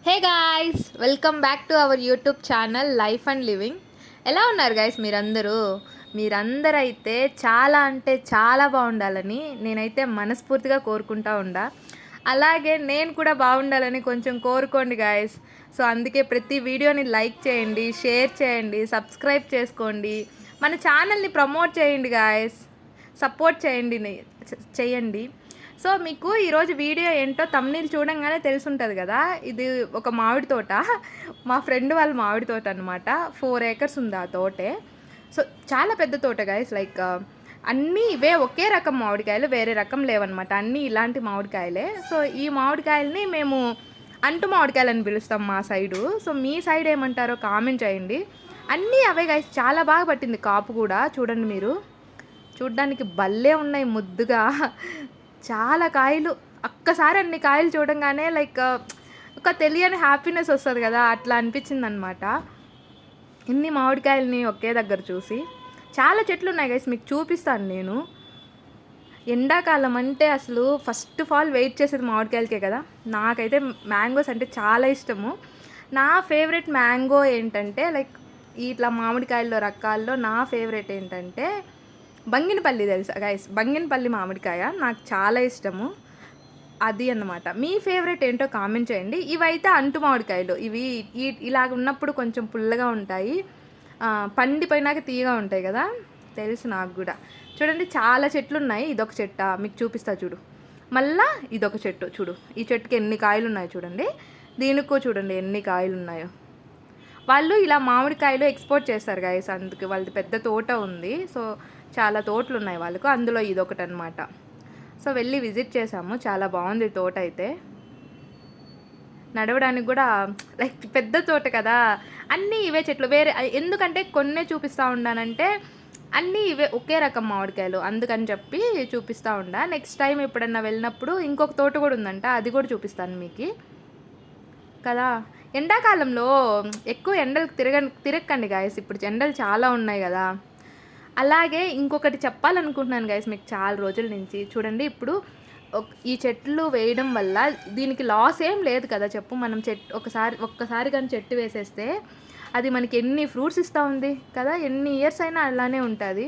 Hey guys, welcome back to our YouTube channel life and living. ఎలా ఉన్నారు guys మీరందరూ అయితే చాలా అంటే చాలా బాగుండాలని నేనైతే మనస్ఫూర్తిగా కోరుకుంటా ఉండా. అలాగే నేను కూడా బాగుండాలని కొంచెం కోరుకోండి గాయ్స్. సో అందుకే ప్రతి వీడియోని లైక్ చేయండి, షేర్ చేయండి, సబ్స్క్రైబ్ చేసుకోండి, మన ఛానల్ని ప్రమోట్ చేయండి గాయ్స్, సపోర్ట్ చేయండి. సో మీకు ఈరోజు వీడియో ఏంటో తమ్నీల్ చూడంగానే తెలుసుంటుంది కదా. ఇది ఒక మామిడి తోట, మా ఫ్రెండ్ వాళ్ళ మామిడి తోట అనమాట. 4 acres ఉంది ఆ తోటే. సో చాలా పెద్ద తోట గైస్. లైక్ అన్నీ ఇవే ఒకే రకం మామిడికాయలు, వేరే రకం లేవన్నమాట. అన్నీ ఇలాంటి మామిడికాయలే. సో ఈ మామిడికాయలని మేము అంటు మామిడికాయలు అని పిలుస్తాం మా సైడు. సో మీ సైడ్ ఏమంటారో కామెంట్ చేయండి. అన్నీ అవే గైస్. చాలా బాగా పట్టింది కాపు కూడా. చూడండి మీరు, చూడ్డానికి భలే ఉన్నాయి ముద్దుగా. చాలా కాయలు, ఒక్కసారి అన్ని కాయలు చూడంగానే లైక్ ఒక తెలియని హ్యాపీనెస్ వస్తుంది కదా, అట్లా అనిపించింది అనమాట. ఇన్ని మామిడికాయలని ఒకే దగ్గర చూసి. చాలా చెట్లు ఉన్నాయి గైస్, మీకు చూపిస్తాను నేను. ఎండాకాలం అంటే అసలు ఫస్ట్ ఆఫ్ ఆల్ వెయిట్ చేసేది మామిడికాయలకే కదా. నాకైతే మ్యాంగోస్ అంటే చాలా ఇష్టము. నా ఫేవరెట్ మ్యాంగో ఏంటంటే లైక్ ఇట్లా మామిడికాయల్లో రకాల్లో నా ఫేవరెట్ ఏంటంటే బంగినపల్లి. తెలుసా గైస్, బంగినపల్లి మామిడికాయ నాకు చాలా ఇష్టము. అది అన్నమాట. మీ ఫేవరెట్ ఏంటో కామెంట్ చేయండి. ఇవైతే అంటు మామిడికాయలు. ఇవి ఇలాగ ఉన్నప్పుడు కొంచెం పుల్లగా ఉంటాయి, పండిపోయినాక తీయగా ఉంటాయి కదా, తెలుసు నాకు కూడా. చూడండి చాలా చెట్లు ఉన్నాయి. ఇదొక చెట్ట, మీకు చూపిస్తా చూడు. మళ్ళా ఇదొక చెట్టు చూడు. ఈ చెట్టుకి ఎన్ని కాయలు ఉన్నాయో చూడండి. దీనికో చూడండి ఎన్ని కాయలు ఉన్నాయో. వాళ్ళు ఇలా మామిడికాయలు ఎక్స్పోర్ట్ చేస్తారు గైస్, అందుకే వాళ్ళది పెద్ద తోట ఉంది. సో చాలా తోటలు ఉన్నాయి వాళ్ళకు, అందులో ఇదొకటి అనమాట. సో వెళ్ళి విజిట్ చేసాము, చాలా బాగుంది తోట అయితే. నడవడానికి కూడా లైక్ పెద్ద తోట కదా, అన్నీ ఇవే చెట్లు. వేరే ఎందుకంటే కొన్నే చూపిస్తూ ఉన్నానంటే అన్నీ ఇవే ఒకే రకం మామిడికాయలు, అందుకని చెప్పి చూపిస్తూ ఉండా. నెక్స్ట్ టైం ఎప్పుడన్నా వెళ్ళినప్పుడు ఇంకొక తోట కూడా ఉందంట, అది కూడా చూపిస్తాను మీకు కదా. ఎండాకాలంలో ఎక్కువ ఎండలకు తిరగకండి గాయస్, ఇప్పుడు ఎండలు చాలా ఉన్నాయి కదా. అలాగే ఇంకొకటి చెప్పాలనుకుంటున్నాను గైస్ మీకు చాలా రోజుల నుంచి. చూడండి ఇప్పుడు ఈ చెట్లు వేయడం వల్ల దీనికి లాస్ ఏం లేదు కదా చెప్పు. మనం ఒక్కసారి కానీ చెట్టు వేసేస్తే అది మనకి ఎన్ని ఫ్రూట్స్ ఇస్తూ ఉంది కదా, ఎన్ని ఇయర్స్ అయినా అలానే ఉంటుంది.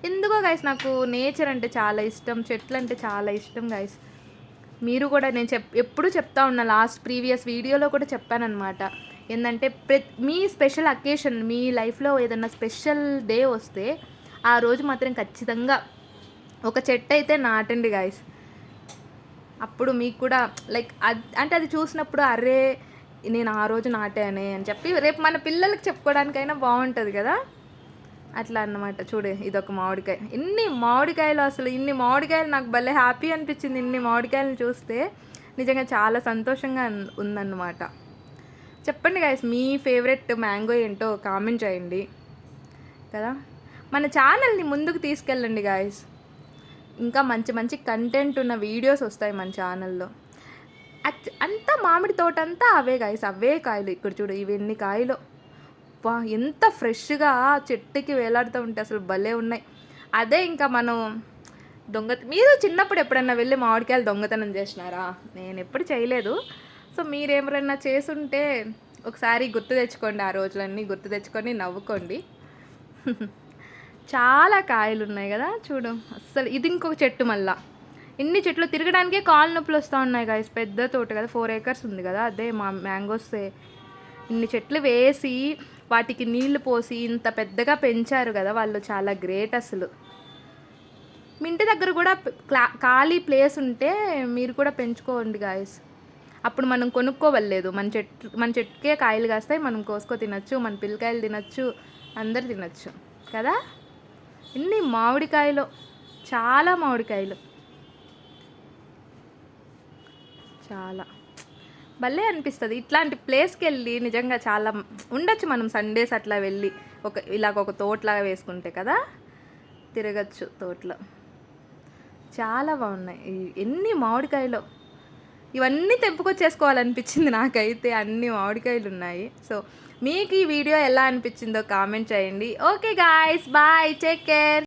ఎందుకో గైస్ నాకు నేచర్ అంటే చాలా ఇష్టం, చెట్లు అంటే చాలా ఇష్టం గైస్. మీరు కూడా నేను ఎప్పుడు చెప్తా ఉన్నా, ప్రీవియస్ వీడియోలో కూడా చెప్పానమాట. ఏంటంటే మీ స్పెషల్ అకేషన్, మీ లైఫ్లో ఏదన్నా స్పెషల్ డే వస్తే ఆ రోజు మాత్రం ఖచ్చితంగా ఒక చెట్టు అయితే నాటండి గాయస్. అప్పుడు మీకు కూడా లైక్ అంటే అది చూసినప్పుడు అరే నేను ఆ రోజు నాటానే అని చెప్పి రేపు మన పిల్లలకి చెప్పుకోవడానికైనా బాగుంటుంది కదా, అట్లా అన్నమాట. చూడే ఇదొక మామిడికాయ. ఇన్ని మామిడికాయలు, అసలు ఇన్ని మామిడికాయలు నాకు భలే హ్యాపీ అనిపించింది. ఇన్ని మామిడికాయలను చూస్తే నిజంగా చాలా సంతోషంగా ఉందన్నమాట. చెప్పండి గాయస్, మీ ఫేవరెట్ మ్యాంగో ఏంటో కామెంట్ చేయండి కదా. మన ఛానల్ని ముందుకు తీసుకెళ్ళండి గాయస్. ఇంకా మంచి మంచి కంటెంట్ ఉన్న వీడియోస్ వస్తాయి మన ఛానల్లో. అంతా మామిడి తోట అంతా అవే గాయస్, అవే కాయలు. ఇక్కడ చూడు ఇవి ఎన్ని కాయలు, వా ఎంత ఫ్రెష్గా చెట్టుకి వేలాడుతూ ఉంటే అసలు భలే ఉన్నాయి. అదే ఇంకా మనం మీరు చిన్నప్పుడు ఎప్పుడన్నా వెళ్ళి మామిడికాయలు దొంగతనం చేసినారా? నేను ఎప్పుడు చేయలేదు. సో మీరేమైనా చేసుంటే ఒకసారి గుర్తు తెచ్చుకోండి, ఆ రోజులన్నీ గుర్తు తెచ్చుకొని నవ్వుకోండి. చాలా కాయలు ఉన్నాయి కదా చూడు. అస్సలు ఇది ఇంకొక చెట్టు. మళ్ళీ ఇన్ని చెట్లు తిరగడానికే కాళ్ళు నొప్పులు వస్తూ ఉన్నాయి గాయస్. పెద్ద తోట కదా, 4 acres ఉంది కదా, అదే మా మ్యాంగోస్. ఇన్ని చెట్లు వేసి వాటికి నీళ్లు పోసి ఇంత పెద్దగా పెంచారు కదా వాళ్ళు, చాలా గ్రేట్ అసలు. మీ ఇంటి దగ్గర కూడా ఖాళీ ప్లేస్ ఉంటే మీరు కూడా పెంచుకోండి గాయస్. అప్పుడు మనం కొనుక్కోవలేదు, మన చెట్టుకే కాయలు కాస్తాయి, మనం కోసుకో తినచ్చు, మన పిల్లకాయలు తినచ్చు, అందరు తినచ్చు కదా. ఇన్ని మామిడికాయలు, చాలా మామిడికాయలు, చాలా భలే అనిపిస్తుంది. ఇట్లాంటి ప్లేస్కి వెళ్ళి నిజంగా చాలా ఉండొచ్చు మనం. సండేస్ అట్లా వెళ్ళి ఒక తోటలాగా వేసుకుంటే కదా, తిరగచ్చు తోటలో. చాలా బాగున్నాయి. ఎన్ని మామిడికాయలు, ఇవన్నీ తెంపుకొచ్చేసుకోవాలనిపించింది నాకైతే, అన్ని మామిడికాయలు ఉన్నాయి. సో మీకు ఈ వీడియో ఎలా అనిపించిందో కామెంట్ చేయండి. Okay guys, bye, take care.